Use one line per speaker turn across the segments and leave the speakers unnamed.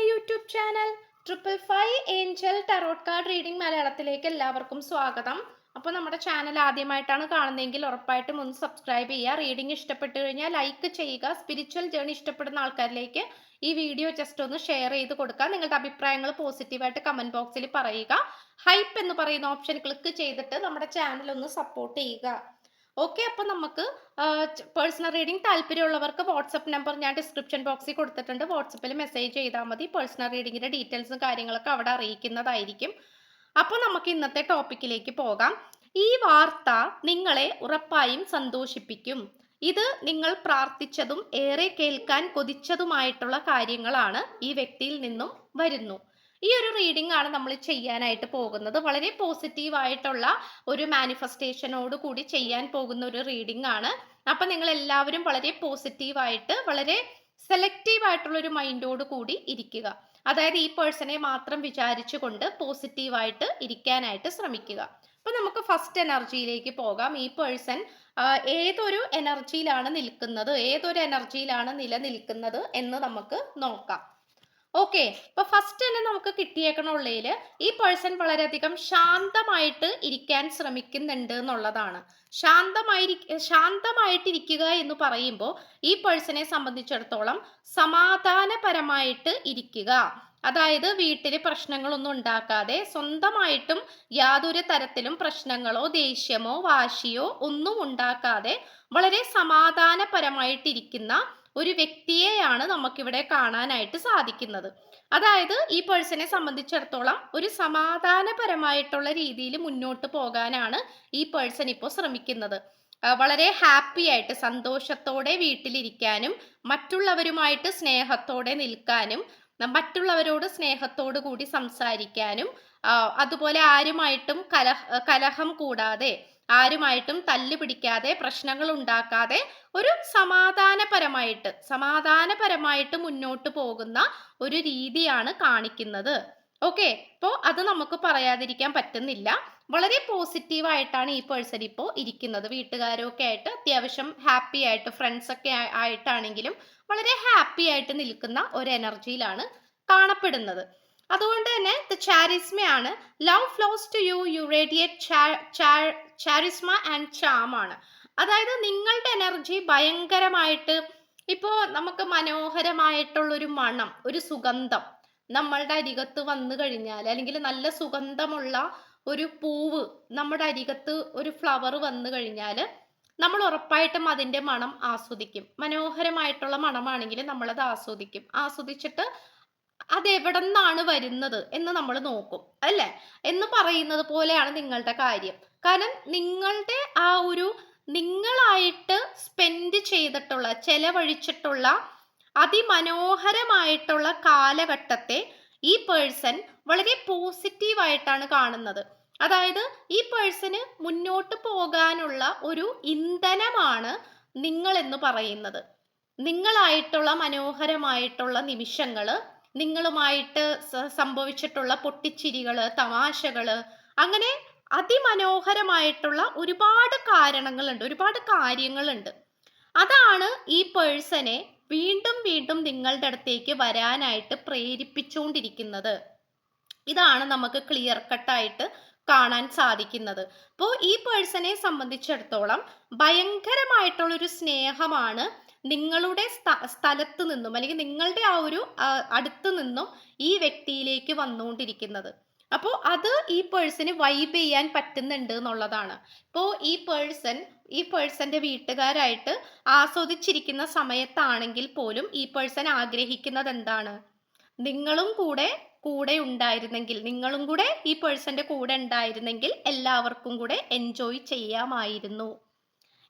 My YouTube channel 555 Angel tarot card reading മലയാളത്തിലേക്ക് എല്ലാവർക്കും സ്വാഗതം. അപ്പോൾ നമ്മുടെ ചാനൽ ആദ്യമായിട്ടാണ് കാണുന്നതെങ്കിൽ ഉറപ്പായിട്ടും ഒന്ന് സബ്സ്ക്രൈബ് ചെയ്യുക. റീഡിംഗ് ഇഷ്ടപ്പെട്ടു കഴിഞ്ഞാൽ ലൈക്ക് ചെയ്യുക. സ്പിരിച്വൽ ജേർണി ഇഷ്ടപ്പെടുന്ന ആൾക്കാരിലേക്ക് ഈ വീഡിയോ ജസ്റ്റ് ഒന്ന് ഷെയർ ചെയ്ത് കൊടുക്കുക. നിങ്ങളുടെ അഭിപ്രായങ്ങൾ പോസിറ്റീവായിട്ട് കമന്റ് ബോക്സിൽ പറയുക. ഹൈപ്പ് എന്ന് പറയുന്ന ഓപ്ഷൻ ക്ലിക്ക് ചെയ്തിട്ട് നമ്മുടെ ചാനൽ ഒന്ന് സപ്പോർട്ട് ചെയ്യുക. ഓക്കെ, അപ്പോൾ നമുക്ക് പേഴ്സണൽ റീഡിംഗ് താല്പര്യമുള്ളവർക്ക് വാട്സപ്പ് നമ്പർ ഞാൻ ഡിസ്ക്രിപ്ഷൻ ബോക്സിൽ കൊടുത്തിട്ടുണ്ട്. വാട്സപ്പിൽ മെസ്സേജ് ചെയ്താൽ മതി. പേഴ്സണൽ റീഡിങ്ങിന്റെ ഡീറ്റെയിൽസും കാര്യങ്ങളൊക്കെ അവിടെ അറിയിക്കുന്നതായിരിക്കും. അപ്പോൾ നമുക്ക് ഇന്നത്തെ ടോപ്പിക്കിലേക്ക് പോകാം. ഈ വാർത്ത നിങ്ങളെ ഉറപ്പായും സന്തോഷിപ്പിക്കും. ഇത് നിങ്ങൾ പ്രാർത്ഥിച്ചതും ഏറെ കേൾക്കാൻ കൊതിച്ചതുമായിട്ടുള്ള കാര്യങ്ങളാണ് ഈ വ്യക്തിയിൽ നിന്നും വരുന്നു. ഈ ഒരു റീഡിംഗ് ആണ് നമ്മൾ ചെയ്യാനായിട്ട് പോകുന്നത്. വളരെ പോസിറ്റീവ് ആയിട്ടുള്ള ഒരു മാനിഫെസ്റ്റേഷനോട് കൂടി ചെയ്യാൻ പോകുന്ന ഒരു റീഡിംഗ് ആണ്. അപ്പൊ നിങ്ങൾ എല്ലാവരും വളരെ പോസിറ്റീവായിട്ട് വളരെ സെലക്റ്റീവ് ആയിട്ടുള്ള ഒരു മൈൻഡോട് കൂടി ഇരിക്കുക. അതായത് ഈ പേഴ്സണെ മാത്രം വിചാരിച്ചുകൊണ്ട് പോസിറ്റീവായിട്ട് ഇരിക്കാനായിട്ട് ശ്രമിക്കുക. അപ്പൊ നമുക്ക് ഫസ്റ്റ് എനർജിയിലേക്ക് പോകാം. ഈ പേഴ്സൺ ഏതൊരു എനർജിയിലാണ് നിൽക്കുന്നത്, ഏതൊരു എനർജിയിലാണ് നിലനിൽക്കുന്നത് എന്ന് നമുക്ക് നോക്കാം. ഓക്കെ, അപ്പൊ ഫസ്റ്റ് തന്നെ നമുക്ക് കിട്ടിയേക്കണുള്ളതിൽ ഈ പേഴ്സൺ വളരെയധികം ശാന്തമായിട്ട് ഇരിക്കാൻ ശ്രമിക്കുന്നുണ്ട് എന്നുള്ളതാണ്. ശാന്തമായിട്ടിരിക്കുക എന്ന് പറയുമ്പോൾ ഈ പേഴ്സണെ സംബന്ധിച്ചിടത്തോളം സമാധാനപരമായിട്ട് ഇരിക്കുക. അതായത് വീട്ടിൽ പ്രശ്നങ്ങളൊന്നും ഉണ്ടാക്കാതെ സ്വന്തമായിട്ടും യാതൊരു തരത്തിലും പ്രശ്നങ്ങളോ ദേഷ്യമോ വാശിയോ ഒന്നും ഉണ്ടാക്കാതെ വളരെ സമാധാനപരമായിട്ടിരിക്കുന്ന ഒരു വ്യക്തിയെയാണ് നമുക്കിവിടെ കാണാനായിട്ട് സാധിക്കുന്നത്. അതായത് ഈ പേഴ്സണെ സംബന്ധിച്ചിടത്തോളം ഒരു സമാധാനപരമായിട്ടുള്ള രീതിയിൽ മുന്നോട്ട് പോകാനാണ് ഈ പേഴ്സൺ ഇപ്പോൾ ശ്രമിക്കുന്നത്. വളരെ ഹാപ്പി ആയിട്ട് സന്തോഷത്തോടെ വീട്ടിലിരിക്കാനും മറ്റുള്ളവരുമായിട്ട് സ്നേഹത്തോടെ നിൽക്കാനും മറ്റുള്ളവരോട് സ്നേഹത്തോടു കൂടി സംസാരിക്കാനും അതുപോലെ ആരുമായിട്ടും കലഹം കൂടാതെ ആരുമായിട്ടും തല്ല് പിടിക്കാതെ പ്രശ്നങ്ങൾ ഉണ്ടാക്കാതെ ഒരു സമാധാനപരമായിട്ട് മുന്നോട്ട് പോകുന്ന ഒരു രീതിയാണ് കാണിക്കുന്നത്. ഓക്കെ, അപ്പോൾ അത് നമുക്ക് പറയാതിരിക്കാൻ പറ്റുന്നില്ല. വളരെ പോസിറ്റീവായിട്ടാണ് ഈ പേഴ്സൺ ഇപ്പോൾ ഇരിക്കുന്നത്. വീട്ടുകാരൊക്കെ ആയിട്ട് അത്യാവശ്യം ഹാപ്പി ആയിട്ട് ഫ്രണ്ട്സ് ഒക്കെ ആയിട്ടാണെങ്കിലും വളരെ ഹാപ്പി ആയിട്ട് നിൽക്കുന്ന ഒരു എനർജിയിലാണ് കാണപ്പെടുന്നത്. അതുകൊണ്ട് തന്നെ ചാരിസ്മയാണ്. Love flows to you, you radiate charisma and charm ആണ്. അതായത് നിങ്ങളുടെ എനർജി ഭയങ്കരമായിട്ട് ഇപ്പോൾ നമുക്ക് മനോഹരമായിട്ടുള്ളൊരു മണം, ഒരു സുഗന്ധം നമ്മളുടെ അരികത്ത് വന്നു കഴിഞ്ഞാൽ, അല്ലെങ്കിൽ നല്ല സുഗന്ധമുള്ള ഒരു പൂവ് നമ്മുടെ അരികത്ത് ഒരു ഫ്ലവർ വന്നു കഴിഞ്ഞാൽ നമ്മൾ ഉറപ്പായിട്ടും അതിൻ്റെ മണം ആസ്വദിക്കും. മനോഹരമായിട്ടുള്ള മണമാണെങ്കിൽ നമ്മളത് ആസ്വദിച്ചിട്ട് അതെവിടെ നിന്നാണ് വരുന്നത് എന്ന് നമ്മൾ നോക്കും, അല്ലേ? എന്ന് പറയുന്നത് പോലെയാണ് നിങ്ങളുടെ കാര്യം. കാരണം നിങ്ങളുടെ ആ ഒരു നിങ്ങളായിട്ട് സ്പെൻഡ് ചെയ്തിട്ടുള്ള ചെലവഴിച്ചിട്ടുള്ള അതിമനോഹരമായിട്ടുള്ള കാലഘട്ടത്തെ ഈ പേഴ്സൺ വളരെ പോസിറ്റീവായിട്ടാണ് കാണുന്നത്. അതായത് ഈ പേഴ്സണ് മുന്നോട്ട് പോകാനുള്ള ഒരു ഇന്ധനമാണ് നിങ്ങൾ എന്ന് പറയുന്നത്. നിങ്ങളായിട്ടുള്ള മനോഹരമായിട്ടുള്ള നിമിഷങ്ങള്, നിങ്ങളുമായിട്ട് സംഭവിച്ചിട്ടുള്ള പൊട്ടിച്ചിരികള്, തമാശകള്, അങ്ങനെ അതിമനോഹരമായിട്ടുള്ള ഒരുപാട് കാരണങ്ങളുണ്ട്, ഒരുപാട് കാര്യങ്ങളുണ്ട്. അതാണ് ഈ പേഴ്സണെ വീണ്ടും വീണ്ടും നിങ്ങളുടെ അടുത്തേക്ക് വരാനായിട്ട് പ്രേരിപ്പിച്ചുകൊണ്ടിരിക്കുന്നത്. ഇതാണ് നമുക്ക് ക്ലിയർ കട്ടായിട്ട് കാണാൻ സാധിക്കുന്നത്. അപ്പോൾ ഈ പേഴ്സണെ സംബന്ധിച്ചിടത്തോളം ഭയങ്കരമായിട്ടുള്ളൊരു സ്നേഹമാണ് നിങ്ങളുടെ സ്ഥലത്ത് നിന്നും അല്ലെങ്കിൽ നിങ്ങളുടെ ആ ഒരു അടുത്ത് നിന്നും ഈ വ്യക്തിയിലേക്ക് വന്നുകൊണ്ടിരിക്കുന്നത്. അപ്പോൾ അത് ഈ പേഴ്സന് വൈബ് ചെയ്യാൻ പറ്റുന്നുണ്ട് എന്നുള്ളതാണ്. ഇപ്പോൾ ഈ പേഴ്സന്റെ വീട്ടുകാരായിട്ട് ആസ്വദിച്ചിരിക്കുന്ന സമയത്താണെങ്കിൽ പോലും ഈ പേഴ്സൺ ആഗ്രഹിക്കുന്നത് എന്താണ്? നിങ്ങളും കൂടെ ഉണ്ടായിരുന്നെങ്കിൽ, നിങ്ങളും കൂടെ ഈ പേഴ്സന്റെ കൂടെ ഉണ്ടായിരുന്നെങ്കിൽ എല്ലാവർക്കും കൂടെ എൻജോയ് ചെയ്യാമായിരുന്നു,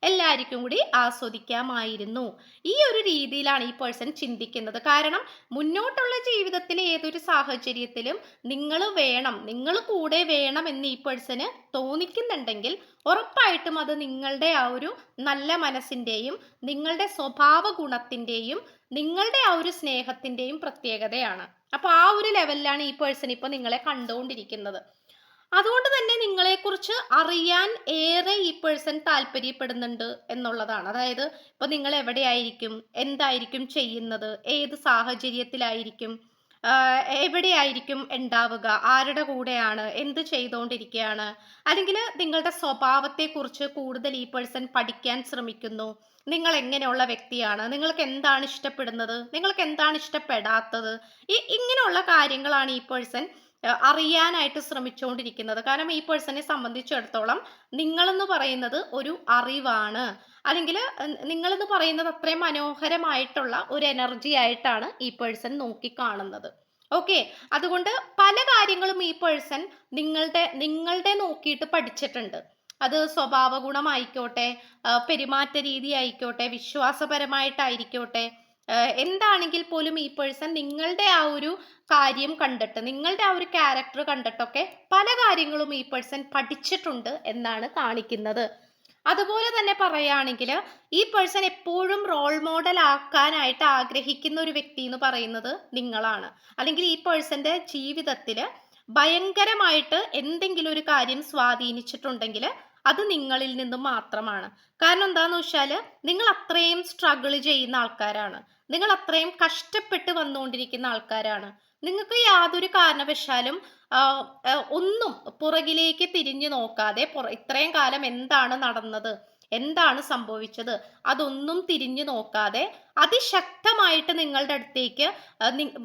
എല്ലാവർക്കും കൂടി ആസ്വദിക്കാമായിരുന്നു. ഈ ഒരു രീതിയിലാണ് ഈ പേഴ്സൺ ചിന്തിക്കുന്നത്. കാരണം മുന്നോട്ടുള്ള ജീവിതത്തിൽ ഏതൊരു സാഹചര്യത്തിലും നിങ്ങൾ കൂടെ വേണം എന്ന് ഈ പേഴ്സന് തോന്നിക്കുന്നുണ്ടെങ്കിൽ ഉറപ്പായിട്ടും അത് നിങ്ങളുടെ ആ ഒരു നല്ല മനസ്സിൻ്റെയും നിങ്ങളുടെ സ്വഭാവ ഗുണത്തിൻ്റെയും നിങ്ങളുടെ ആ ഒരു സ്നേഹത്തിൻ്റെയും പ്രത്യേകതയാണ്. അപ്പോൾ ആ ഒരു ലെവലിലാണ് ഈ പേഴ്സൺ ഇപ്പോൾ നിങ്ങളെ കണ്ടുകൊണ്ടിരിക്കുന്നത്. അതുകൊണ്ട് തന്നെ നിങ്ങളെക്കുറിച്ച് അറിയാൻ ഏറെ ഈ പേഴ്സൺ താല്പര്യപ്പെടുന്നുണ്ട് എന്നുള്ളതാണ്. അതായത് ഇപ്പൊ നിങ്ങൾ എവിടെയായിരിക്കും, എന്തായിരിക്കും ചെയ്യുന്നത്, ഏത് സാഹചര്യത്തിലായിരിക്കും, എവിടെയായിരിക്കും ഉണ്ടാവുക, ആരുടെ കൂടെയാണ്, എന്ത് ചെയ്തുകൊണ്ടിരിക്കുകയാണ്, അല്ലെങ്കിൽ നിങ്ങളുടെ സ്വഭാവത്തെക്കുറിച്ച് കൂടുതൽ ഈ പേഴ്സൺ പഠിക്കാൻ ശ്രമിക്കുന്നു. നിങ്ങൾ എങ്ങനെയുള്ള വ്യക്തിയാണ്, നിങ്ങൾക്ക് എന്താണ് ഇഷ്ടപ്പെടുന്നത്, നിങ്ങൾക്ക് എന്താണ് ഇഷ്ടപ്പെടാത്തത്, ഇങ്ങനെയുള്ള കാര്യങ്ങളാണ് ഈ പേഴ്സൺ അറിയാനായിട്ട് ശ്രമിച്ചുകൊണ്ടിരിക്കുന്നത്. കാരണം ഈ പേഴ്സണെ സംബന്ധിച്ചിടത്തോളം നിങ്ങളെന്ന് പറയുന്നത് ഒരു അറിവാണ്, അല്ലെങ്കിൽ നിങ്ങളെന്ന് പറയുന്നത് അത്രയും മനോഹരമായിട്ടുള്ള ഒരു എനർജി ആയിട്ടാണ് ഈ പേഴ്സൺ നോക്കിക്കാണുന്നത്. ഓക്കെ, അതുകൊണ്ട് പല കാര്യങ്ങളും ഈ പേഴ്സൺ നിങ്ങളുടെ നോക്കിയിട്ട് പഠിച്ചിട്ടുണ്ട്. അത് സ്വഭാവ ഗുണമായിക്കോട്ടെ, പെരുമാറ്റ രീതി ആയിക്കോട്ടെ, വിശ്വാസപരമായിട്ടായിരിക്കോട്ടെ, എന്താണെങ്കിൽ പോലും ഈ പേഴ്സൺ നിങ്ങളുടെ ആ ഒരു കാര്യം കണ്ടിട്ട്, നിങ്ങളുടെ ആ ഒരു ക്യാരക്ടർ കണ്ടിട്ടൊക്കെ പല കാര്യങ്ങളും ഈ പേഴ്സൺ പഠിച്ചിട്ടുണ്ട് എന്നാണ് കാണിക്കുന്നത്. അതുപോലെ തന്നെ പറയുകയാണെങ്കിൽ ഈ പേഴ്സൺ എപ്പോഴും റോൾ മോഡൽ ആക്കാനായിട്ട് ആഗ്രഹിക്കുന്ന ഒരു വ്യക്തി എന്ന് പറയുന്നത് നിങ്ങളാണ്. അല്ലെങ്കിൽ ഈ പേഴ്സന്റെ ജീവിതത്തിൽ ഭയങ്കരമായിട്ട് എന്തെങ്കിലും ഒരു കാര്യം സ്വാധീനിച്ചിട്ടുണ്ടെങ്കിൽ അത് നിങ്ങളിൽ നിന്നും മാത്രമാണ്. കാരണം എന്താന്ന് വെച്ചാൽ നിങ്ങൾ അത്രയും സ്ട്രഗിൾ ചെയ്യുന്ന ആൾക്കാരാണ്, നിങ്ങൾ അത്രയും കഷ്ടപ്പെട്ട് വന്നുകൊണ്ടിരിക്കുന്ന ആൾക്കാരാണ്. നിങ്ങൾക്ക് യാതൊരു കാരണവശാലും ഒന്നും പുറകിലേക്ക് തിരിഞ്ഞു നോക്കാതെ, ഇത്രയും കാലം എന്താണ് നടന്നത്, എന്താണ് സംഭവിച്ചത്, അതൊന്നും തിരിഞ്ഞു നോക്കാതെ അതിശക്തമായിട്ട് നിങ്ങളുടെ അടുത്തേക്ക്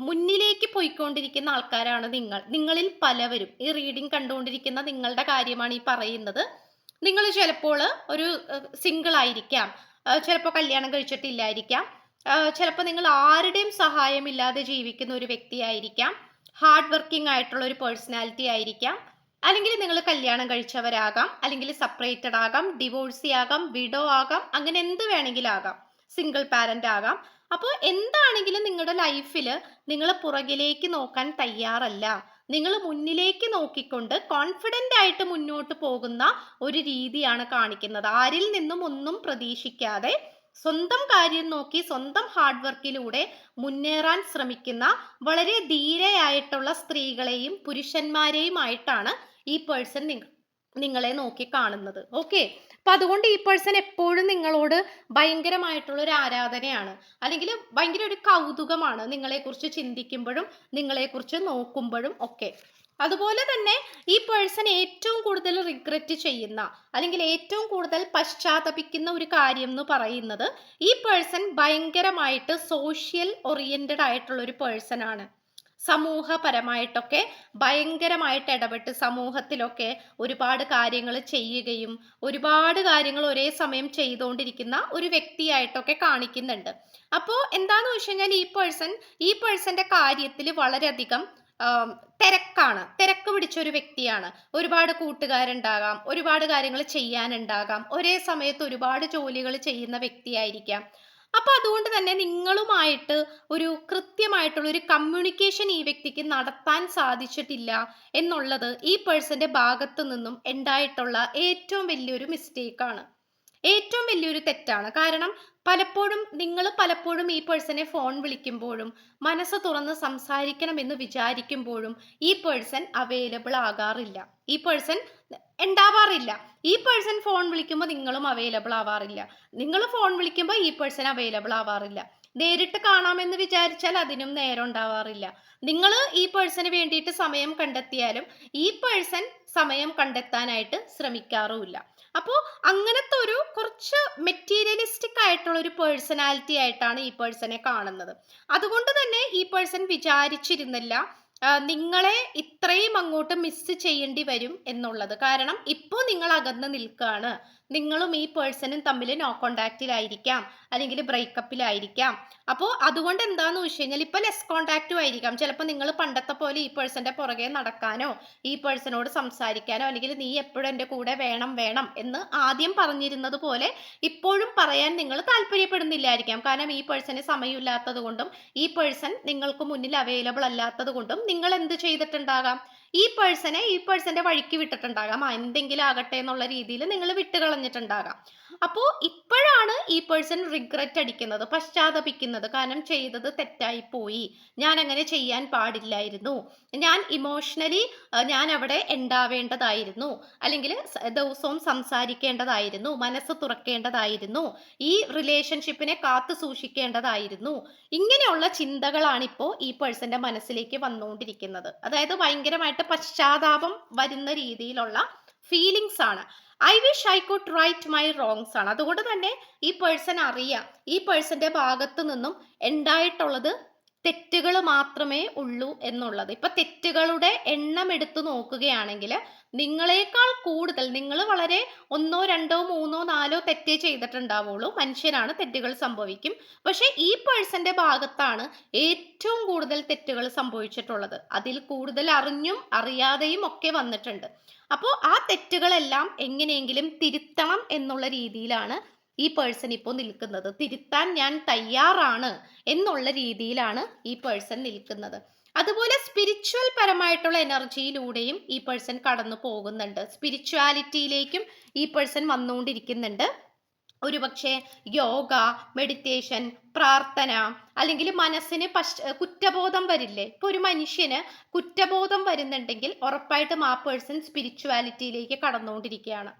മുന്നിലേക്ക് പോയിക്കൊണ്ടിരിക്കുന്ന ആൾക്കാരാണ് നിങ്ങളിൽ പലവരും. ഈ റീഡിംഗ് കണ്ടുകൊണ്ടിരിക്കുന്ന നിങ്ങളുടെ കാര്യമാണ് ഈ പറയുന്നത്. നിങ്ങൾ ചിലപ്പോൾ ഒരു സിംഗിൾ ആയിരിക്കാം, ചിലപ്പോൾ കല്യാണം കഴിച്ചിട്ടില്ലായിരിക്കാം, ചിലപ്പോൾ നിങ്ങൾ ആരുടെയും സഹായമില്ലാതെ ജീവിക്കുന്ന ഒരു വ്യക്തിയായിരിക്കാം, ഹാർഡ് വർക്കിംഗ് ആയിട്ടുള്ള ഒരു പേഴ്സണാലിറ്റി ആയിരിക്കാം, അല്ലെങ്കിൽ നിങ്ങൾ കല്യാണം കഴിച്ചവരാകാം, അല്ലെങ്കിൽ സെപ്പറേറ്റഡ് ആകാം, ഡിവോഴ്സി ആകാം, വിഡോ ആകാം, അങ്ങനെ എന്ത് വേണമെങ്കിലും ആകാം, സിംഗിൾ പാരന്റ് ആകാം. അപ്പോൾ എന്താണെങ്കിലും നിങ്ങളുടെ ലൈഫിൽ നിങ്ങൾ പുറകിലേക്ക് നോക്കാൻ തയ്യാറല്ല, നിങ്ങൾ മുന്നിലേക്ക് നോക്കിക്കൊണ്ട് കോൺഫിഡന്റ് ആയിട്ട് മുന്നോട്ട് പോകുന്ന ഒരു രീതിയാണ് കാണിക്കുന്നത്. ആരിൽ നിന്നും ഒന്നും പ്രതീക്ഷിക്കാതെ സ്വന്തം കാര്യം നോക്കി സ്വന്തം ഹാർഡ് വർക്കിലൂടെ മുന്നേറാൻ ശ്രമിക്കുന്ന വളരെ ധീരയായിട്ടുള്ള സ്ത്രീകളെയും പുരുഷന്മാരെയുമായിട്ടാണ് ഈ പേഴ്സൺ നിങ്ങളെ നോക്കി കാണുന്നത്. ഓക്കെ, അപ്പൊ അതുകൊണ്ട് ഈ പേഴ്സൺ എപ്പോഴും നിങ്ങളോട് ഭയങ്കരമായിട്ടുള്ള ഒരു ആരാധനയാണ്, അല്ലെങ്കിൽ ഭയങ്കര ഒരു കൗതുകമാണ് നിങ്ങളെക്കുറിച്ച് ചിന്തിക്കുമ്പോഴും നിങ്ങളെക്കുറിച്ച് നോക്കുമ്പോഴും ഒക്കെ. അതുപോലെ തന്നെ ഈ പേഴ്സൺ ഏറ്റവും കൂടുതൽ റിഗ്രറ്റ് ചെയ്യുന്ന, അല്ലെങ്കിൽ ഏറ്റവും കൂടുതൽ പശ്ചാത്തപിക്കുന്ന ഒരു കാര്യം എന്ന് പറയുന്നത്, ഈ പേഴ്സൺ ഭയങ്കരമായിട്ട് സോഷ്യൽ ഓറിയന്റഡ് ആയിട്ടുള്ള ഒരു പേഴ്സൺ ആണ്. സമൂഹപരമായിട്ടൊക്കെ ഭയങ്കരമായിട്ട് ഇടപെട്ട് സമൂഹത്തിലൊക്കെ ഒരുപാട് കാര്യങ്ങൾ ചെയ്യുകയും ഒരുപാട് കാര്യങ്ങൾ ഒരേ സമയം ചെയ്തുകൊണ്ടിരിക്കുന്ന ഒരു വ്യക്തിയായിട്ടൊക്കെ കാണിക്കുന്നുണ്ട്. അപ്പോൾ എന്താന്ന് വെച്ച് കഴിഞ്ഞാൽ ഈ പേഴ്സന്റെ കാര്യത്തിൽ വളരെയധികം തിരക്ക് പിടിച്ച ഒരു വ്യക്തിയാണ്. ഒരുപാട് കൂട്ടുകാരുണ്ടാകാം, ഒരുപാട് കാര്യങ്ങൾ ചെയ്യാനുണ്ടാകാം, ഒരേ സമയത്ത് ഒരുപാട് ജോലികൾ ചെയ്യുന്ന വ്യക്തിയായിരിക്കാം. അപ്പൊ അതുകൊണ്ട് തന്നെ നിങ്ങളുമായിട്ട് ഒരു കൃത്യമായിട്ടുള്ള ഒരു കമ്മ്യൂണിക്കേഷൻ ഈ വ്യക്തിക്ക് നടത്താൻ സാധിച്ചിട്ടില്ല എന്നുള്ളത് ഈ പേഴ്സന്റെ ഭാഗത്തു നിന്നും ഉണ്ടായിട്ടുള്ള ഏറ്റവും വലിയൊരു മിസ്റ്റേക്കാണ്, ഏറ്റവും വലിയൊരു തെറ്റാണ്. കാരണം പലപ്പോഴും ഈ പേഴ്സണെ ഫോൺ വിളിക്കുമ്പോഴും മനസ്സ് തുറന്ന് സംസാരിക്കണമെന്ന് വിചാരിക്കുമ്പോഴും ഈ പേഴ്സൺ അവൈലബിൾ ആകാറില്ല, ഈ പേഴ്സൺ ഉണ്ടാവാറില്ല. ഈ പേഴ്സൺ ഫോൺ വിളിക്കുമ്പോൾ നിങ്ങളും അവൈലബിൾ ആവാറില്ല, നിങ്ങൾ ഫോൺ വിളിക്കുമ്പോൾ ഈ പേഴ്സൺ അവൈലബിൾ ആവാറില്ല. നേരിട്ട് കാണാമെന്ന് വിചാരിച്ചാൽ അതിനും നേരം ഉണ്ടാവാറില്ല. നിങ്ങൾ ഈ പേഴ്സണ് വേണ്ടിയിട്ട് സമയം കണ്ടെത്തിയാലും ഈ പേഴ്സൺ സമയം കണ്ടെത്താനായിട്ട് ശ്രമിക്കാറുമില്ല. അപ്പോൾ അങ്ങനത്തെ ഒരു കുറച്ച് മെറ്റീരിയലിസ്റ്റിക് ആയിട്ടുള്ള ഒരു പേഴ്സണാലിറ്റി ആയിട്ടാണ് ഈ പേഴ്സണെ കാണുന്നത്. അതുകൊണ്ട് തന്നെ ഈ പേഴ്സൺ വിചാരിച്ചിരുന്നില്ല നിങ്ങളെ ഇത്രയും അങ്ങോട്ട് മിസ് ചെയ്യേണ്ടി വരും എന്നുള്ളത്. കാരണം ഇപ്പോൾ നിങ്ങൾ അകന്ന് നിൽക്കുകയാണ്, നിങ്ങളും ഈ പേഴ്സണും തമ്മിൽ നോ കോണ്ടാക്റ്റിലായിരിക്കാം, അല്ലെങ്കിൽ ബ്രേക്കപ്പിലായിരിക്കാം. അപ്പോൾ അതുകൊണ്ട് എന്താന്ന് വെച്ച് കഴിഞ്ഞാൽ ഇപ്പൊ ലെസ് കോണ്ടാക്റ്റും ആയിരിക്കാം. ചിലപ്പോൾ നിങ്ങൾ പണ്ടത്തെ പോലെ ഈ പേഴ്സന്റെ പുറകെ നടക്കാനോ ഈ പേഴ്സണോട് സംസാരിക്കാനോ, അല്ലെങ്കിൽ നീ എപ്പോഴും എൻ്റെ കൂടെ വേണം വേണം എന്ന് ആദ്യം പറഞ്ഞിരുന്നത് പോലെ ഇപ്പോഴും പറയാൻ നിങ്ങൾ താല്പര്യപ്പെടുന്നില്ലായിരിക്കാം. കാരണം ഈ പേഴ്സന് സമയമില്ലാത്തത് കൊണ്ടും ഈ പേഴ്സൺ നിങ്ങൾക്ക് മുന്നിൽ അവൈലബിൾ അല്ലാത്തത് കൊണ്ടും നിങ്ങൾ എന്ത് ചെയ്തിട്ടുണ്ടാകാം, ഈ പേഴ്സന്റെ വഴിക്ക് വിട്ടിട്ടുണ്ടാകാം. എന്തെങ്കിലും ആകട്ടെ എന്നുള്ള രീതിയിൽ നിങ്ങൾ വിട്ടുകളഞ്ഞിട്ടുണ്ടാകാം. അപ്പോൾ ഇപ്പോഴാണ് ഈ പേഴ്സൺ റിഗ്രറ്റ് അടിക്കുന്നത്, പശ്ചാത്തപിക്കുന്നത്. കാരണം ചെയ്തത് തെറ്റായി പോയി, ഞാൻ അങ്ങനെ ചെയ്യാൻ പാടില്ലായിരുന്നു, ഞാൻ ഇമോഷണലി ഞാൻ അവിടെ ഉണ്ടാവേണ്ടതായിരുന്നു, അല്ലെങ്കിൽ ദിവസവും സംസാരിക്കേണ്ടതായിരുന്നു, മനസ്സ് തുറക്കേണ്ടതായിരുന്നു, ഈ റിലേഷൻഷിപ്പിനെ കാത്തു സൂക്ഷിക്കേണ്ടതായിരുന്നു. ഇങ്ങനെയുള്ള ചിന്തകളാണ് ഇപ്പോൾ ഈ പേഴ്സന്റെ മനസ്സിലേക്ക് വന്നുകൊണ്ടിരിക്കുന്നത്. അതായത് ഭയങ്കരമായിട്ട് പശ്ചാത്താപം വരുന്ന രീതിയിലുള്ള ഫീലിങ്സ് ആണ്. I wish I could right my wrongs ആണ്. അതുകൊണ്ട് തന്നെ ഈ പേഴ്സൺ അറിയാം ഈ പേഴ്സന്റെ ഭാഗത്തു നിന്നും ഉണ്ടായിട്ടുള്ളത് തെറ്റുകൾ മാത്രമേ ഉള്ളൂ എന്നുള്ളത്. ഇപ്പൊ തെറ്റുകളുടെ എണ്ണം എടുത്തു നോക്കുകയാണെങ്കിൽ നിങ്ങളെക്കാൾ കൂടുതൽ, നിങ്ങൾ വളരെ 1, 2, 3, 4 തെറ്റേ ചെയ്തിട്ടുണ്ടാവുള്ളൂ. മനുഷ്യരാണ്, തെറ്റുകൾ സംഭവിക്കും. പക്ഷെ ഈ പേഴ്സന്റെ ഭാഗത്താണ് ഏറ്റവും കൂടുതൽ തെറ്റുകൾ സംഭവിച്ചിട്ടുള്ളത്. അതിൽ കൂടുതൽ അറിഞ്ഞും അറിയാതെയും ഒക്കെ വന്നിട്ടുണ്ട്. അപ്പോൾ ആ തെറ്റുകളെല്ലാം എങ്ങനെയെങ്കിലും തിരുത്തണം എന്നുള്ള രീതിയിലാണ് ഈ പേഴ്സൺ ഇപ്പോൾ നിൽക്കുന്നത്. തിരുത്താൻ ഞാൻ തയ്യാറാണ് എന്നുള്ള രീതിയിലാണ് ഈ പേഴ്സൺ നിൽക്കുന്നത്. അതുപോലെ സ്പിരിച്വൽ പരമായിട്ടുള്ള എനർജിയിലൂടെയും ഈ പേഴ്സൺ കടന്നു പോകുന്നുണ്ട്. സ്പിരിച്വാലിറ്റിയിലേക്കും ഈ പേഴ്സൺ വന്നുകൊണ്ടിരിക്കുന്നുണ്ട്. ഒരുപക്ഷെ യോഗ, മെഡിറ്റേഷൻ, പ്രാർത്ഥന, അല്ലെങ്കിൽ മനസ്സിന് കുറ്റബോധം വരില്ലേ? ഇപ്പൊ ഒരു മനുഷ്യന് കുറ്റബോധം വരുന്നുണ്ടെങ്കിൽ ഉറപ്പായിട്ടും ആ പേഴ്സൺ സ്പിരിച്വാലിറ്റിയിലേക്ക് കടന്നുകൊണ്ടിരിക്കുകയാണ്.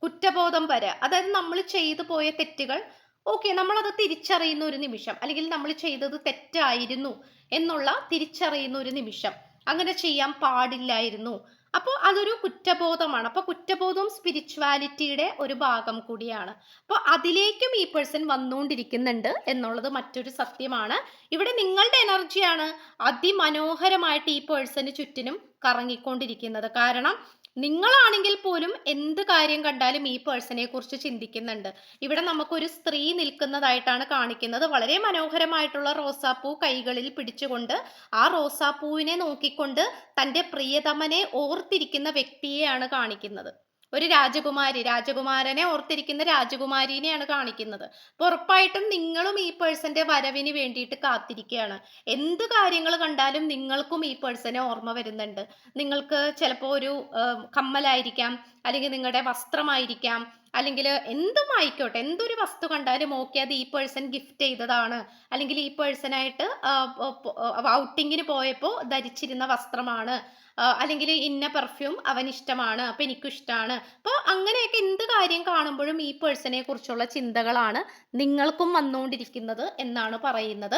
കുറ്റബോധം വരിക, അതായത് നമ്മൾ ചെയ്തു പോയ തെറ്റുകൾ, ഓക്കെ, നമ്മളത് തിരിച്ചറിയുന്ന ഒരു നിമിഷം, അല്ലെങ്കിൽ നമ്മൾ ചെയ്തത് തെറ്റായിരുന്നു എന്നുള്ള തിരിച്ചറിയുന്ന ഒരു നിമിഷം, അങ്ങനെ ചെയ്യാൻ പാടില്ലായിരുന്നു. അപ്പോൾ അതൊരു കുറ്റബോധമാണ്. അപ്പോൾ കുറ്റബോധവും സ്പിരിച്വാലിറ്റിയുടെ ഒരു ഭാഗം കൂടിയാണ്. അപ്പോൾ അതിലേക്കും ഈ പേഴ്സൺ വന്നുകൊണ്ടിരിക്കുന്നുണ്ട് എന്നുള്ളത് മറ്റൊരു സത്യമാണ്. ഇവിടെ നിങ്ങളുടെ എനർജിയാണ് അതിമനോഹരമായിട്ട് ഈ പേഴ്സന് ചുറ്റിനും കറങ്ങിക്കൊണ്ടിരിക്കുന്നത്. കാരണം നിങ്ങളാണെങ്കിൽ പോലും എന്ത് കാര്യം കണ്ടാലും ഈ പേഴ്സണെ കുറിച്ച് ചിന്തിക്കുന്നുണ്ട്. ഇവിടെ നമുക്കൊരു സ്ത്രീ നിൽക്കുന്നതായിട്ടാണ് കാണിക്കുന്നത്. വളരെ മനോഹരമായിട്ടുള്ള റോസാപ്പൂ കൈകളിൽ പിടിച്ചുകൊണ്ട് ആ റോസാപ്പൂവിനെ നോക്കിക്കൊണ്ട് തൻ്റെ പ്രിയതമനെ ഓർത്തിരിക്കുന്ന വ്യക്തിയെയാണ് കാണിക്കുന്നത്. ഒരു രാജകുമാരനെ ഓർത്തിരിക്കുന്ന രാജകുമാരിനെയാണ് കാണിക്കുന്നത്. അപ്പോൾ ഉറപ്പായിട്ടും നിങ്ങളും ഈ പേഴ്സന്റെ വരവിന് വേണ്ടിയിട്ട് കാത്തിരിക്കുകയാണ്. എന്ത് കാര്യങ്ങൾ കണ്ടാലും നിങ്ങൾക്കും ഈ പേഴ്സനെ ഓർമ്മ വരുന്നുണ്ട്. നിങ്ങൾക്ക് ചിലപ്പോൾ ഒരു കമ്മലായിരിക്കാം, അല്ലെങ്കിൽ നിങ്ങളുടെ വസ്ത്രമായിരിക്കാം, അല്ലെങ്കിൽ എന്തും ആയിക്കോട്ടെ, എന്തൊരു വസ്തു കണ്ടാലും ഓക്കെ, അത് ഈ പേഴ്സൺ ഗിഫ്റ്റ് ചെയ്തതാണ്, അല്ലെങ്കിൽ ഈ പേഴ്സണായിട്ട് ഔട്ടിങ്ങിന് പോയപ്പോൾ ധരിച്ചിരുന്ന വസ്ത്രമാണ്, അല്ലെങ്കിൽ ഇന്ന പെർഫ്യൂം അവൻ ഇഷ്ടമാണ്, അപ്പൊ എനിക്കും ഇഷ്ടമാണ്. അപ്പോൾ അങ്ങനെയൊക്കെ എന്ത് കാര്യം കാണുമ്പോഴും ഈ പേഴ്സണെ കുറിച്ചുള്ള ചിന്തകളാണ് നിങ്ങൾക്കും വന്നുകൊണ്ടിരിക്കുന്നത് എന്നാണ് പറയുന്നത്.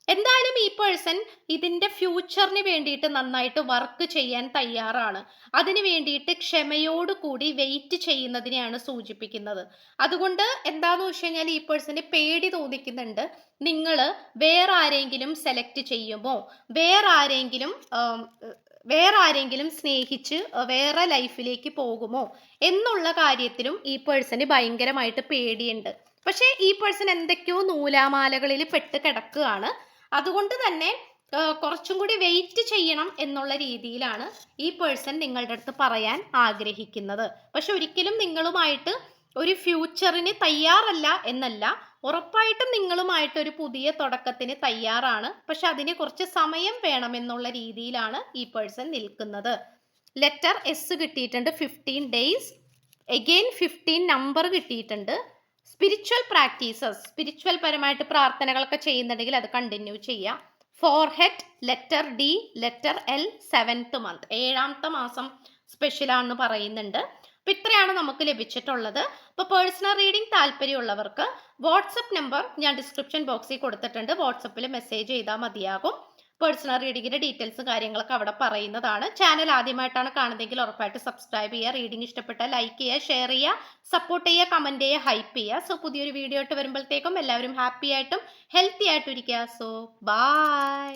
എന്തായാലും ഈ പേഴ്സൺ ഇതിന്റെ ഫ്യൂച്ചറിന് വേണ്ടിയിട്ട് നന്നായിട്ട് വർക്ക് ചെയ്യാൻ തയ്യാറാണ്. അതിന് വേണ്ടിയിട്ട് ക്ഷമയോടുകൂടി വെയിറ്റ് ചെയ്യുന്നതിനെയാണ് സൂചിപ്പിക്കുന്നത്. അതുകൊണ്ട് എന്താന്ന് വെച്ച് കഴിഞ്ഞാൽ ഈ പേഴ്സന് പേടി തോന്നിക്കുന്നുണ്ട്. നിങ്ങൾ വേറെ ആരെങ്കിലും സെലക്ട് ചെയ്യുമോ, വേറെ ആരെങ്കിലും സ്നേഹിച്ച് വേറെ ലൈഫിലേക്ക് പോകുമോ എന്നുള്ള കാര്യത്തിലും ഈ പേഴ്സന് ഭയങ്കരമായിട്ട് പേടിയുണ്ട്. പക്ഷേ ഈ പേഴ്സൺ എന്തൊക്കെയോ നൂലാമാലകളിൽ പെട്ട് കിടക്കുകയാണ്. അതുകൊണ്ട് തന്നെ കുറച്ചും കൂടി വെയിറ്റ് ചെയ്യണം എന്നുള്ള രീതിയിലാണ് ഈ പേഴ്സൺ നിങ്ങളുടെ അടുത്ത് പറയാൻ ആഗ്രഹിക്കുന്നത്. പക്ഷെ ഒരിക്കലും നിങ്ങളുമായിട്ട് ഒരു ഫ്യൂച്ചറിന് തയ്യാറല്ല എന്നല്ല, ഉറപ്പായിട്ടും നിങ്ങളുമായിട്ട് ഒരു പുതിയ തുടക്കത്തിന് തയ്യാറാണ്. പക്ഷെ അതിന് കുറച്ച് സമയം വേണമെന്നുള്ള രീതിയിലാണ് ഈ പേഴ്സൺ നിൽക്കുന്നത്. ലെറ്റർ എസ് കിട്ടിയിട്ടുണ്ട്, 15 days. എഗെയിൻ 15 നമ്പർ കിട്ടിയിട്ടുണ്ട്. സ്പിരിച്വൽ പ്രാക്ടീസസ്, സ്പിരിച്വൽ പരമായിട്ട് പ്രാർത്ഥനകളൊക്കെ ചെയ്യുന്നുണ്ടെങ്കിൽ അത് കണ്ടിന്യൂ ചെയ്യാം. Forehead, letter D, letter L, 7th month, 7ാമത്തെ മാസം സ്പെഷ്യലാണെന്ന് പറയുന്നുണ്ട്. അപ്പോൾ ഇത്രയാണ് നമുക്ക് ലഭിച്ചിട്ടുള്ളത്. അപ്പോൾ പേഴ്സണൽ റീഡിംഗ് താല്പര്യമുള്ളവർക്ക് വാട്സപ്പ് നമ്പർ ഞാൻ ഡിസ്ക്രിപ്ഷൻ ബോക്സിൽ കൊടുത്തിട്ടുണ്ട്. വാട്സപ്പിൽ മെസ്സേജ് ചെയ്താൽ മതിയാകും. പേഴ്സണൽ റീഡിങ്ങിന്റെ ഡീറ്റെയിൽസും കാര്യങ്ങളൊക്കെ അവിടെ പറയുന്നതാണ്. ചാനൽ ആദ്യമായിട്ടാണ് കാണുന്നതെങ്കിൽ ഉറപ്പായിട്ട് സബ്സ്ക്രൈബ് ചെയ്യുക. റീഡിംഗ് ഇഷ്ടപ്പെട്ടാൽ ലൈക്ക് ചെയ്യുക, ഷെയർ ചെയ്യുക, സപ്പോർട്ട് ചെയ്യുക, കമന്റ് ചെയ്യുക, ഹൈപ്പ് ചെയ്യുക. സോ പുതിയൊരു വീഡിയോ ആയിട്ട് വരുമ്പോഴത്തേക്കും എല്ലാവരും ഹാപ്പി ആയിട്ടും ഹെൽത്തി ആയിട്ടും ഇരിക്കുക. So by.